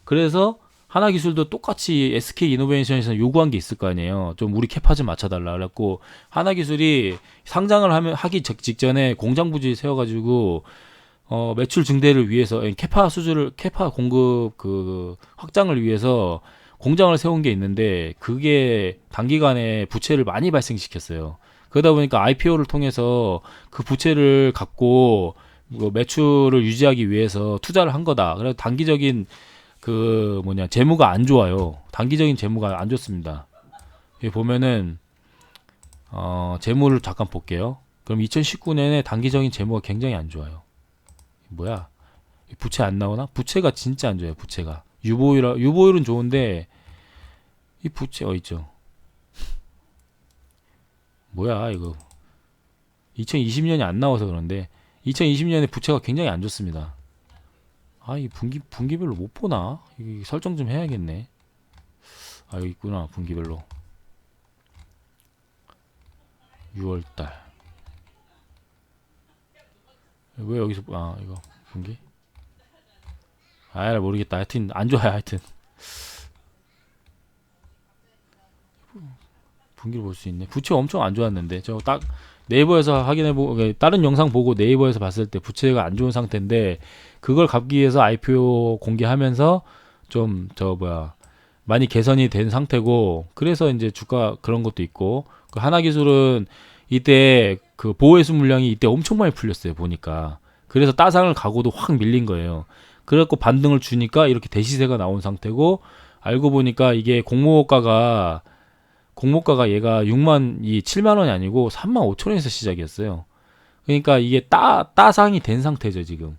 그래서 하나기술도 똑같이 SK 이노베이션에서 요구한 게 있을 거 아니에요. 좀 우리 캐파 좀 맞춰달라. 그래갖고 하나기술이 상장을 하기 직전에 공장 부지 세워가지고 매출 증대를 위해서 캐파 공급 그 확장을 위해서 공장을 세운 게 있는데 그게 단기간에 부채를 많이 발생시켰어요. 그러다 보니까 IPO를 통해서 그 부채를 갖고 뭐 매출을 유지하기 위해서 투자를 한 거다. 그래서 단기적인 그 재무가 안 좋아요. 단기적인 재무가 안 좋습니다. 여기 보면은 재무를 잠깐 볼게요. 그럼 2019년에 단기적인 재무가 굉장히 안 좋아요. 뭐야? 부채 안 나오나? 부채가 진짜 안 좋아요. 부채가 유보율은 좋은데 이 부채 있죠. 뭐야 이거? 2020년이 안 나와서 그런데 2020년에 부채가 굉장히 안 좋습니다. 이 분기별로 못 보나? 이 설정 좀 해야겠네. 여기 있구나. 분기별로 6월달 왜 여기서 이거 분기? 모르겠다. 하여튼 안 좋아요. 하여튼 분기를 볼 수 있네. 부채 엄청 안 좋았는데 저 딱 네이버에서 확인해보고 다른 영상 보고 네이버에서 봤을 때 부채가 안 좋은 상태인데 그걸 갚기 위해서 IPO 공개하면서 좀 많이 개선이 된 상태고 그래서 이제 주가 그런 것도 있고 그 하나기술은 이때 그 보호회수 물량이 이때 엄청 많이 풀렸어요 보니까. 그래서 따상을 가고도 확 밀린 거예요. 그래갖고 반등을 주니까 이렇게 대시세가 나온 상태고 알고 보니까 이게 공모가가 얘가 7만 원이 아니고 3만 5천 원에서 시작이었어요. 그러니까 이게 따상이 된 상태죠 지금.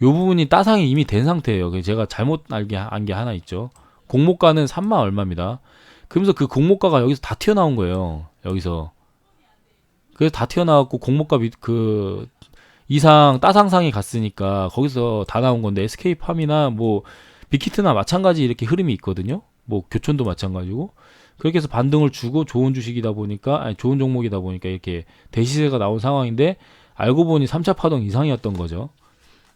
요 부분이 따상이 이미 된 상태예요. 그래서 제가 잘못 안 게 하나 있죠. 공모가는 3만 얼마입니다. 그러면서 그 공모가가 여기서 다 튀어나온 거예요. 여기서. 그래서 다 튀어나왔고 공모가 그 이상 따상상이 갔으니까 거기서 다 나온 건데 SK팜이나 뭐 빅히트나 마찬가지 이렇게 흐름이 있거든요. 뭐 교촌도 마찬가지고. 그렇게 해서 반등을 주고 좋은 주식이다 보니까 좋은 종목이다 보니까 이렇게 대시세가 나온 상황인데 알고 보니 3차 파동 이상이었던 거죠.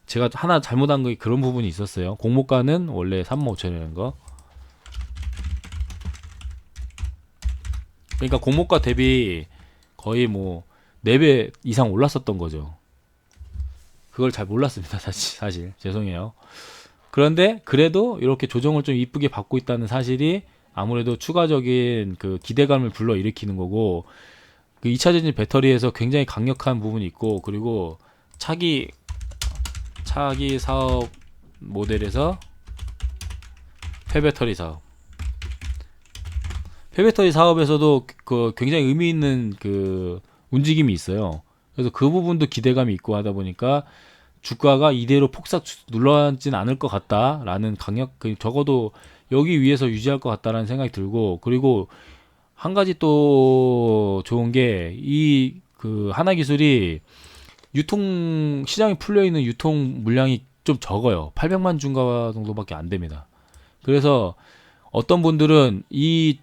제가 하나 잘못한 게 그런 부분이 있었어요. 공모가는 원래 35,000원인 거. 그러니까 공모가 대비 거의 뭐 4배 이상 올랐었던 거죠. 그걸 잘 몰랐습니다. 사실 죄송해요. 그런데 그래도 이렇게 조정을 좀 이쁘게 받고 있다는 사실이 아무래도 추가적인 그 기대감을 불러일으키는 거고 그 2차전지 배터리에서 굉장히 강력한 부분이 있고 그리고 차기 사업 모델에서 폐배터리 사업에서도 그 굉장히 의미 있는 그 움직임이 있어요. 그래서 그 부분도 기대감이 있고 하다 보니까 주가가 이대로 폭삭 눌러앉진 않을 것 같다라는 적어도 여기 위에서 유지할 것 같다라는 생각이 들고 그리고 한 가지 또 좋은 게 이 그 하나기술이 시장에 풀려 있는 유통 물량이 좀 적어요. 800만 중가 정도밖에 안 됩니다. 그래서 어떤 분들은 이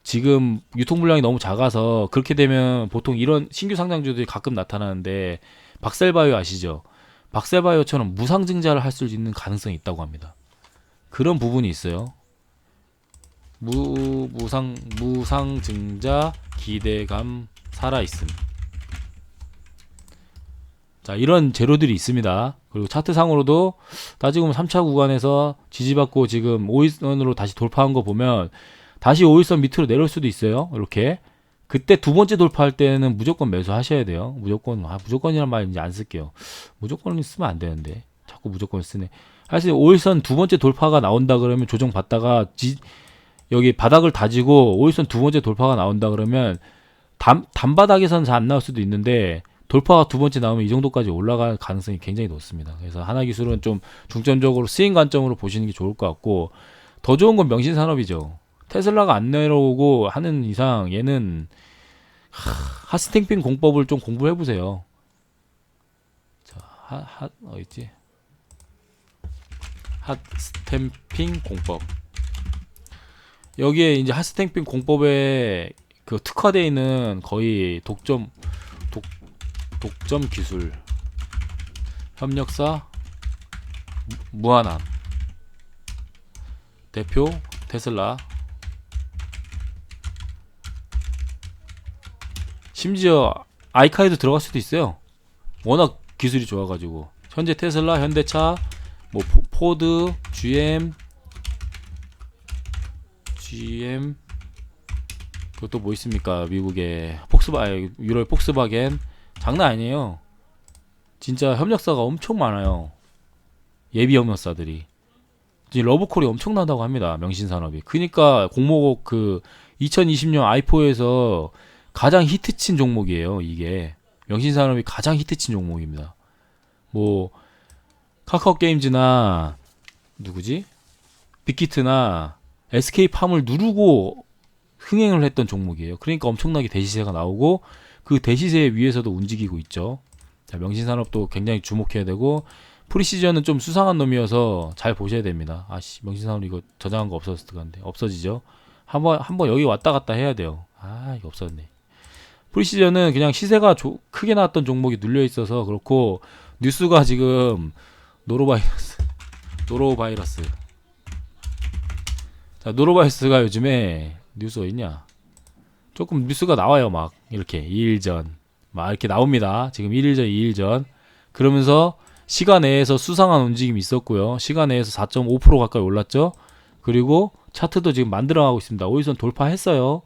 지금 유통 물량이 너무 작아서 그렇게 되면 보통 이런 신규 상장주들이 가끔 나타나는데 박셀바이오 아시죠? 박셀바이오처럼 무상증자를 할 수 있는 가능성이 있다고 합니다. 그런 부분이 있어요. 무상증자 기대감 살아있음. 자, 이런 재료들이 있습니다. 그리고 차트상으로도 따지고 보면 3차 구간에서 지지받고 지금 5일선으로 다시 돌파한 거 보면 다시 5일선 밑으로 내려올 수도 있어요. 이렇게. 그때 두 번째 돌파할 때는 무조건 매수하셔야 돼요. 무조건이란 말 이제 안 쓸게요. 무조건은 쓰면 안 되는데. 자꾸 무조건 쓰네. 사실 5일선 두 번째 돌파가 나온다 그러면 조정 받다가 여기 바닥을 다지고 5일선 두 번째 돌파가 나온다 그러면 단바닥에서는 잘 안 나올 수도 있는데 돌파가 두 번째 나오면 이 정도까지 올라갈 가능성이 굉장히 높습니다. 그래서 하나기술은 좀 중점적으로 스윙 관점으로 보시는 게 좋을 것 같고 더 좋은 건 명신산업이죠. 테슬라가 안 내려오고 하는 이상 얘는 핫스탬핑 공법을 좀 공부해 보세요. 자, 어딨지? 핫스탬핑 공법. 여기에 이제 핫스탬핑 공법에 그 특화되어 있는 거의 독점 기술 협력사 무한함 대표 테슬라 심지어 아이카에도 들어갈 수도 있어요. 워낙 기술이 좋아가지고 현재 테슬라, 현대차, 뭐 포드, GM 그것도 뭐 있습니까? 미국의 유럽의 폭스바겐 장난 아니에요. 진짜 협력사가 엄청 많아요. 예비 협력사들이. 지금 러브콜이 엄청나다고 합니다. 명신산업이. 그러니까 공모곡 2020년 i4에서 가장 히트친 종목이에요. 이게 명신산업이 가장 히트친 종목입니다. 뭐 카카오게임즈나 누구지? 빅히트나 SK팜을 누르고 흥행을 했던 종목이에요. 그러니까 엄청나게 대시세가 나오고 그 대시세 위에서도 움직이고 있죠. 자, 명신산업도 굉장히 주목해야 되고 프리시전은 좀 수상한 놈이어서 잘 보셔야 됩니다. 아씨 명신산업 이거 저장한 거 없었을 것 같은데 없어지죠. 한번 여기 왔다 갔다 해야 돼요. 아 이거 없었네. 프리시전은 그냥 시세가 크게 나왔던 종목이 눌려 있어서 그렇고 뉴스가 지금 노로바이러스. 자, 노로바이러스가 요즘에 뉴스 어딨냐? 조금 뉴스가 나와요. 막 이렇게 2일 전 막 이렇게 나옵니다. 지금 1일 전, 2일 전. 그러면서 시간 내에서 수상한 움직임이 있었고요. 시간 내에서 4.5% 가까이 올랐죠. 그리고 차트도 지금 만들어가고 있습니다. 5일선 돌파했어요.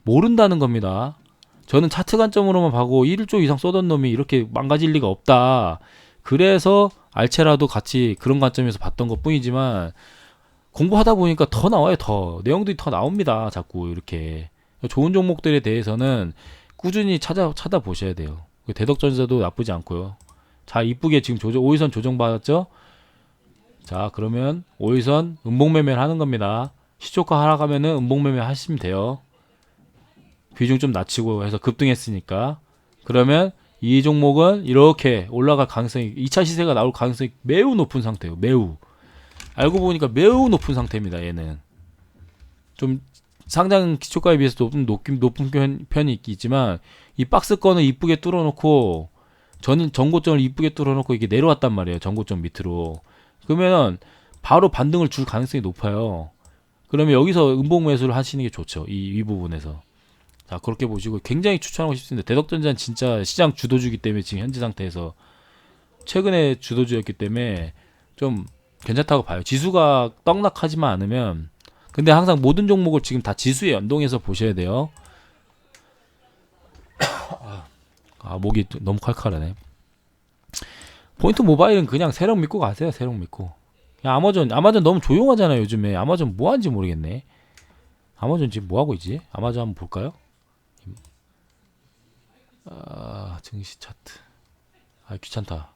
모른다는 겁니다. 저는 차트 관점으로만 봐고 1조 이상 쏘던 놈이 이렇게 망가질 리가 없다. 그래서 알체라도 같이 그런 관점에서 봤던 것 뿐이지만 공부하다 보니까 더 나와요. 더 내용들이 더 나옵니다. 자꾸 이렇게 좋은 종목들에 대해서는 꾸준히 찾아보셔야 돼요. 대덕전자도 나쁘지 않고요. 자, 이쁘게 지금 5일선 조정받았죠? 자, 그러면 5일선 음봉매매를 하는 겁니다. 시초가 하락하면은 음봉매매 하시면 돼요. 비중 좀 낮추고 해서 급등했으니까. 그러면 이 종목은 이렇게 올라갈 가능성이 2차 시세가 나올 가능성이 매우 높은 상태예요. 매우. 알고 보니까 매우 높은 상태입니다. 얘는. 좀 상장 기초가에 비해서 높은 편이 있지만 이 박스권을 이쁘게 뚫어놓고 전고점을 이쁘게 뚫어놓고 이게 내려왔단 말이에요. 전고점 밑으로. 그러면 바로 반등을 줄 가능성이 높아요. 그러면 여기서 음봉 매수를 하시는 게 좋죠. 이 부분에서. 자, 그렇게 보시고 굉장히 추천하고 싶습니다. 대덕전자는 진짜 시장 주도주기 때문에 지금 현재 상태에서 최근에 주도주였기 때문에 좀 괜찮다고 봐요. 지수가 떡락하지만 않으면. 근데 항상 모든 종목을 지금 다 지수에 연동해서 보셔야 돼요. 목이 너무 칼칼하네. 포인트 모바일은 그냥 세력 믿고 가세요. 세력 믿고. 야, 아마존 너무 조용하잖아요. 요즘에 아마존 뭐 하는지 모르겠네. 아마존 지금 뭐 하고 있지? 아마존 한번 볼까요? 증시 차트. 귀찮다.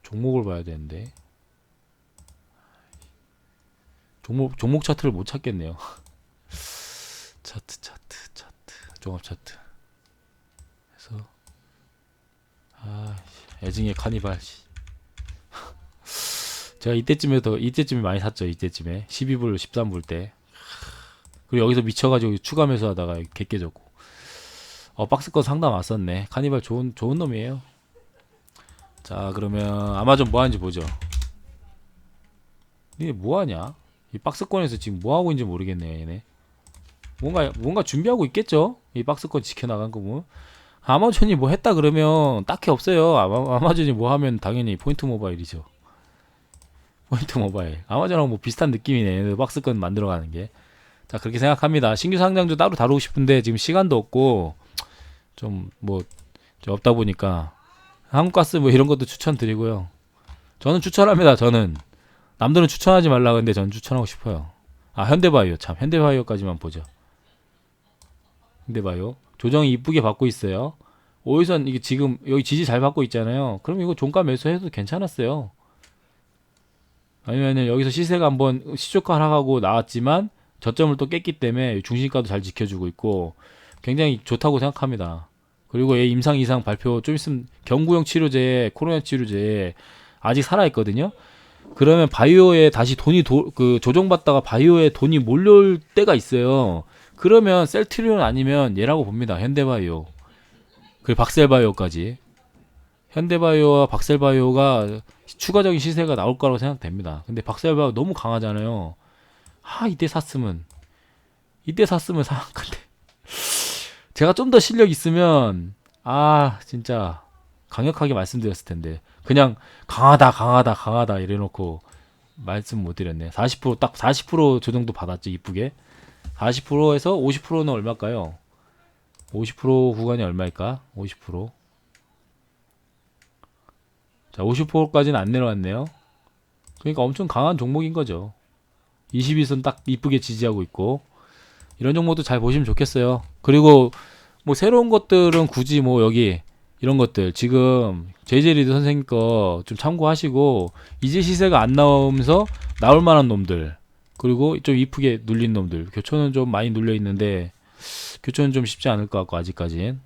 종목을 봐야 되는데. 종목 차트를 못 찾겠네요. 차트 종합 차트. 그래서 애증의 카니발. 제가 이때쯤에 많이 샀죠. 이때쯤에 12불 13불 때. 그리고 여기서 미쳐가지고 추가 매수하다가 개 깨졌고. 박스권 상담 왔었네. 카니발 좋은 놈이에요. 자, 그러면 아마존 뭐 하는지 보죠. 얘네 뭐 하냐? 이 박스권에서 지금 뭐 하고 있는지 모르겠네요. 얘네 뭔가 준비하고 있겠죠. 이 박스권 지켜나간 거 뭐. 아마존이 뭐 했다 그러면 딱히 없어요. 아마존이 뭐 하면 당연히 포인트 모바일이죠. 포인트 모바일. 아마존하고 뭐 비슷한 느낌이네. 박스권 만들어가는 게. 자, 그렇게 생각합니다. 신규 상장도 따로 다루고 싶은데 지금 시간도 없고 좀 없다 보니까 한국가스 뭐 이런 것도 추천드리고요. 저는 추천합니다. 저는 남들은 추천하지 말라 근데 저는 추천하고 싶어요. 현대바이오. 참 현대바이오까지만 보죠. 현대바이오 조정이 이쁘게 받고 있어요. 5일선 이게 지금 여기 지지 잘 받고 있잖아요. 그럼 이거 종가 매수해도 괜찮았어요. 아니면은 여기서 시세가 한번 시초가 하락하고 나왔지만 저점을 또 깼기 때문에 중심가도 잘 지켜주고 있고 굉장히 좋다고 생각합니다. 그리고 얘 임상 이상 발표 좀 있으면 경구용 치료제, 코로나 치료제 아직 살아있거든요. 그러면 바이오에 다시 돈이 조정받다가 바이오에 돈이 몰려올 때가 있어요. 그러면 셀트리온 아니면 얘라고 봅니다. 현대바이오. 그리고 박셀바이오까지. 현대바이오와 박셀바이오가 추가적인 시세가 나올 거라고 생각됩니다. 근데 박셀바이오 너무 강하잖아요. 이때 샀으면 상한가인데. 제가 좀 더 실력 있으면 진짜 강력하게 말씀드렸을 텐데 그냥 강하다 강하다 강하다 이래놓고 말씀 못 드렸네. 40%딱 40% 정도 받았죠. 이쁘게 40%에서 50%는 얼마일까요? 50% 구간이 얼마일까? 50%. 자, 50%까지는 안 내려왔네요. 그러니까 엄청 강한 종목인 거죠. 22선 딱 이쁘게 지지하고 있고 이런 종목도 잘 보시면 좋겠어요. 그리고 뭐 새로운 것들은 굳이 뭐 여기 이런 것들 지금 제이제 리드 선생님 거 좀 참고하시고 이제 시세가 안 나오면서 나올 만한 놈들 그리고 좀 이쁘게 눌린 놈들 교촌은 좀 많이 눌려 있는데 교촌은 좀 쉽지 않을 것 같고 아직까진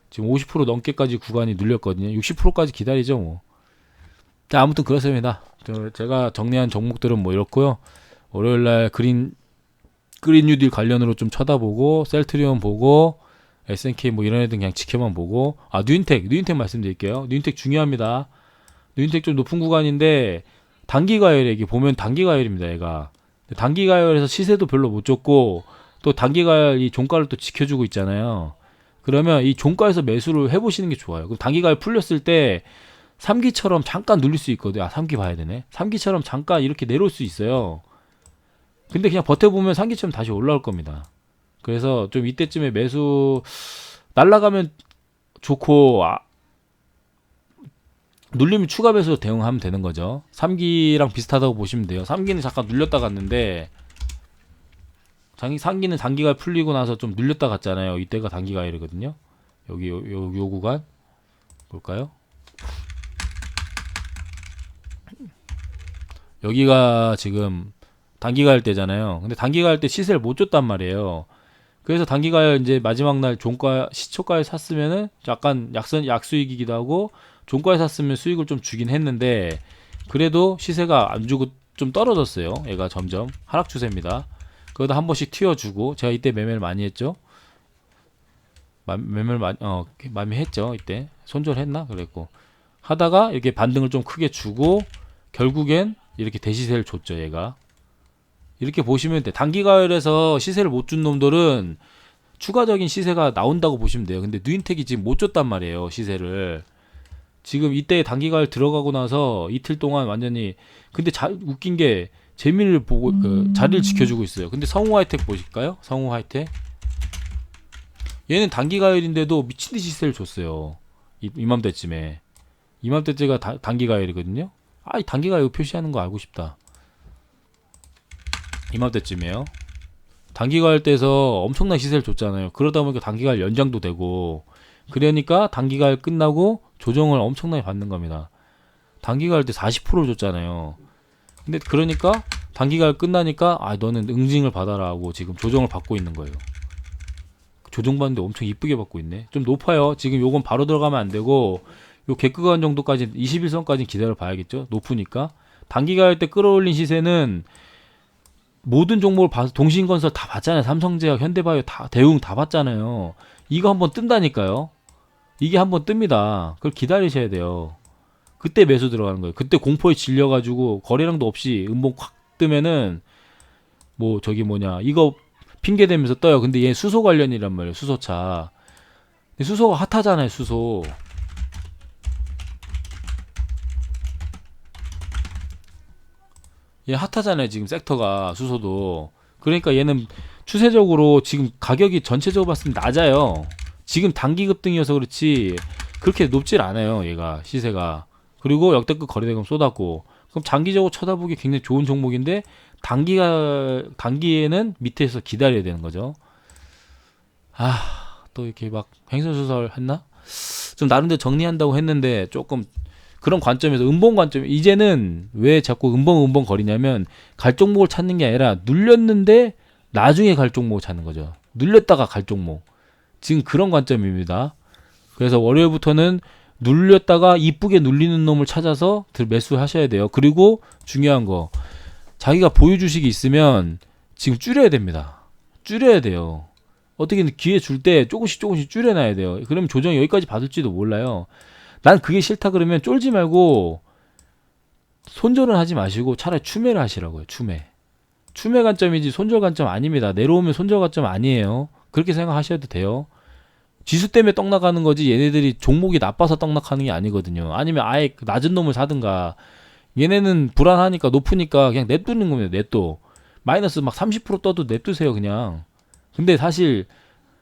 지금 50% 넘게까지 구간이 눌렸거든요. 60%까지 기다리죠 뭐. 자, 아무튼 그렇습니다. 제가 정리한 종목들은 뭐 이렇고요. 월요일날 그린 뉴딜 관련으로 좀 쳐다보고 셀트리온 보고 SNK 뭐 이런 애들 그냥 지켜만 보고 뉴인텍 말씀드릴게요. 뉴인텍 중요합니다. 뉴인텍 좀 높은 구간인데 단기가열이 보면 단기가열입니다. 얘가 단기가열에서 시세도 별로 못 줬고 또 단기가열 이 종가를 또 지켜주고 있잖아요. 그러면 이 종가에서 매수를 해보시는 게 좋아요. 그럼 단기가열 풀렸을 때 3기처럼 잠깐 눌릴 수 있거든요. 3기 봐야 되네. 3기처럼 잠깐 이렇게 내려올 수 있어요. 근데 그냥 버텨보면 3기처럼 다시 올라올 겁니다. 그래서 좀 이때쯤에 매수 날라가면 좋고 눌리면 추가 매수 대응하면 되는 거죠. 3기랑 비슷하다고 보시면 돼요. 3기는 잠깐 눌렸다 갔는데 3기는 단기가 풀리고 나서 좀 눌렸다 갔잖아요. 이때가 단기가열이거든요. 여기 요 구간 볼까요? 여기가 지금 단기가열 때잖아요. 근데 단기가열 때 시세를 못 줬단 말이에요. 그래서 단기가열 이제 마지막 날 종가 시초가에 샀으면은 약간 약수익이기도 하고 종가에 샀으면 수익을 좀 주긴 했는데 그래도 시세가 안 주고 좀 떨어졌어요. 얘가 점점 하락 추세입니다. 그러다 한 번씩 튀어주고 제가 이때 매매를 많이 했죠. 매매를 많이 했죠. 이때 손절했나 그랬고 하다가 이렇게 반등을 좀 크게 주고 결국엔 이렇게 대시세를 줬죠. 얘가 이렇게 보시면 돼. 단기가열에서 시세를 못 준 놈들은 추가적인 시세가 나온다고 보시면 돼요. 근데 누인텍이 지금 못 줬단 말이에요. 시세를. 지금 이때 단기가열 들어가고 나서 이틀 동안 완전히 근데 웃긴 게 재미를 보고 자리를 지켜주고 있어요. 근데 성우 하이텍 보실까요? 성우 하이텍 얘는 단기가열인데도 미친듯이 시세를 줬어요. 이맘때쯤에 이맘때째가 단기가열이거든요. 이 단기가열 표시하는 거 알고 싶다. 이맘때쯤이에요. 단기가열 때에서 엄청난 시세를 줬잖아요. 그러다 보니까 단기가열 연장도 되고 그러니까 단기가열 끝나고 조정을 엄청나게 받는 겁니다. 단기가열 때 40%를 줬잖아요. 근데 그러니까 단기가열 끝나니까 너는 응징을 받아라 하고 지금 조정을 받고 있는 거예요. 조정받는데 엄청 이쁘게 받고 있네. 좀 높아요. 지금 요건 바로 들어가면 안 되고 요 개크간 정도까지 21선까지 기다려 봐야겠죠. 높으니까 단기가열 때 끌어올린 시세는 모든 종목을 봐서 동신건설 다 봤잖아요. 삼성제약, 현대바이오 다 대웅 다 봤잖아요. 이거 한번 뜬다니까요. 이게 한번 뜹니다. 그걸 기다리셔야 돼요. 그때 매수 들어가는 거예요. 그때 공포에 질려가지고 거래량도 없이 음봉 확 뜨면은 뭐 저기 뭐냐 이거 핑계 대면서 떠요. 근데 얘 수소 관련이란 말이에요. 수소차. 근데 수소가 핫하잖아요. 수소. 얘 핫하잖아요. 지금 섹터가 수소도. 그러니까 얘는 추세적으로 지금 가격이 전체적으로 봤을 때 낮아요. 지금 단기 급등이어서 그렇지 그렇게 높질 않아요. 얘가 시세가. 그리고 역대급 거래대금 쏟았고 그럼 장기적으로 쳐다보기 굉장히 좋은 종목인데 단기에는 밑에서 기다려야 되는 거죠. 또 이렇게 막 횡설수설 했나? 좀 나름대로 정리한다고 했는데 조금 그런 관점에서 음봉 관점 이제는 왜 자꾸 음봉 거리냐면 갈 종목을 찾는 게 아니라 눌렸는데 나중에 갈 종목을 찾는 거죠. 눌렸다가 갈 종목. 지금 그런 관점입니다. 그래서 월요일부터는 눌렸다가 이쁘게 눌리는 놈을 찾아서 매수하셔야 돼요. 그리고 중요한 거 자기가 보유 주식이 있으면 지금 줄여야 됩니다. 줄여야 돼요. 어떻게든 기회 줄 때 조금씩 줄여놔야 돼요. 그러면 조정이 여기까지 받을지도 몰라요. 난 그게 싫다 그러면 쫄지 말고 손절은 하지 마시고 차라리 추매를 하시라고요. 추매 관점이지 손절 관점 아닙니다. 내려오면 손절 관점 아니에요. 그렇게 생각하셔도 돼요. 지수 때문에 떡 나가는 거지 얘네들이 종목이 나빠서 떡 나가는 게 아니거든요. 아니면 아예 그 낮은 놈을 사든가. 얘네는 불안하니까 높으니까 그냥 냅두는 겁니다. 냅둬. 마이너스 막 30% 떠도 냅두세요 그냥. 근데 사실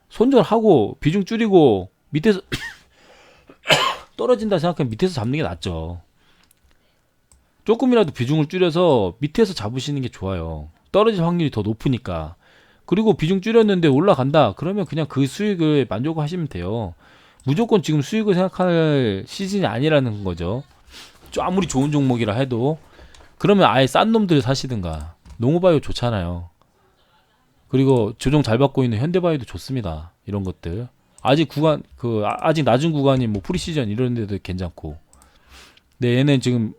손절하고 비중 줄이고 밑에서 떨어진다 생각하면 밑에서 잡는 게 낫죠. 조금이라도 비중을 줄여서 밑에서 잡으시는 게 좋아요. 떨어질 확률이 더 높으니까. 그리고 비중 줄였는데 올라간다. 그러면 그냥 그 수익을 만족하시면 돼요. 무조건 지금 수익을 생각할 시즌이 아니라는 거죠. 아무리 좋은 종목이라 해도. 그러면 아예 싼 놈들 사시든가. 농후바이오 좋잖아요. 그리고 조정 잘 받고 있는 현대바이오도 좋습니다. 이런 것들. 아직 구간 아직 낮은 구간이 뭐 프리시전 이런 데도 괜찮고. 근데 얘는 지금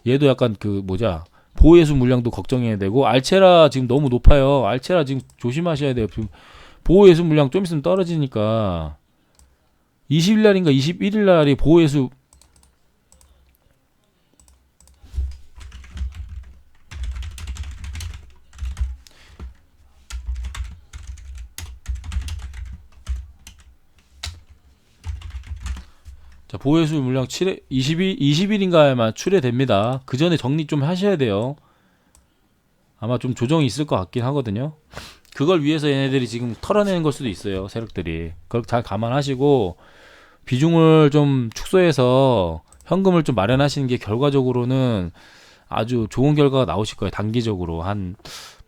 얘도 약간 그 뭐냐 보호예수 물량도 걱정해야 되고 알체라 지금 너무 높아요. 알체라 지금 조심하셔야 돼요. 지금 보호예수 물량 좀 있으면 떨어지니까 20일 날인가 21일 날이 보호예수 자, 보호예수 물량 20일인가에만 출회됩니다. 그 전에 정리 좀 하셔야 돼요. 아마 좀 조정이 있을 것 같긴 하거든요. 그걸 위해서 얘네들이 지금 털어내는 걸 수도 있어요. 세력들이. 그걸 잘 감안하시고 비중을 좀 축소해서 현금을 좀 마련하시는 게 결과적으로는 아주 좋은 결과가 나오실 거예요. 단기적으로 한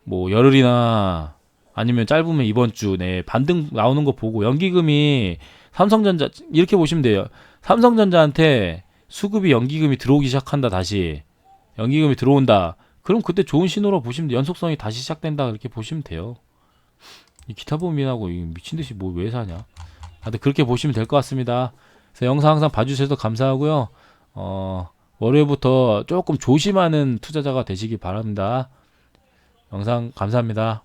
뭐 열흘이나 아니면 짧으면 이번 주 내에 반등 나오는 거 보고 연기금이 삼성전자 이렇게 보시면 돼요. 삼성전자한테 수급이 연기금이 들어오기 시작한다. 다시 연기금이 들어온다. 그럼 그때 좋은 신호로 보시면 돼요. 연속성이 다시 시작된다. 그렇게 보시면 돼요. 이 기타 보민하고 미친듯이 뭐 왜 사냐. 하여튼 그렇게 보시면 될 것 같습니다. 그래서 영상 항상 봐주셔서 감사하고요. 월요일부터 조금 조심하는 투자자가 되시기 바랍니다. 영상 감사합니다.